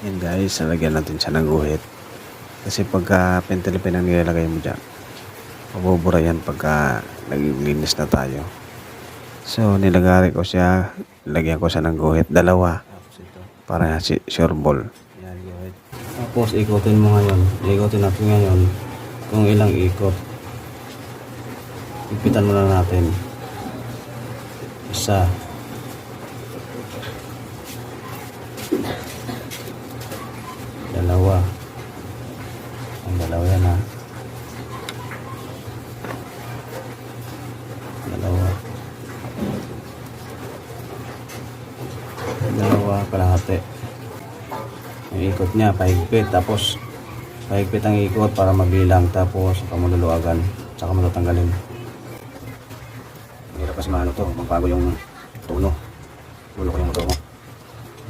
Yan guys, lalagyan natin siya ng guhit. Kasi pagka pentelipin ang nilalagay mo dyan, mabubura yan pagka naglilinis na tayo. So nilagay ko siya, lagyan ko siya ng guhit, dalawa. Para sure ball. Yan, guhit. Tapos ikutin mo ngayon. Ikutin natin ngayon kung ilang ikot. Ipitan mo na natin. Isa. Dalawa. Ang dalawa yan ha. Dalawa. Dalawa kalahati. Yung ikot niya, pahigpit. Tapos, pahigpit ang ikot para mabilang. Tapos, saka mo luluwagan. Saka mo tatanggalin. Hirap kasi maano to. Magbago yung tono. Ulo ko yung motor mo.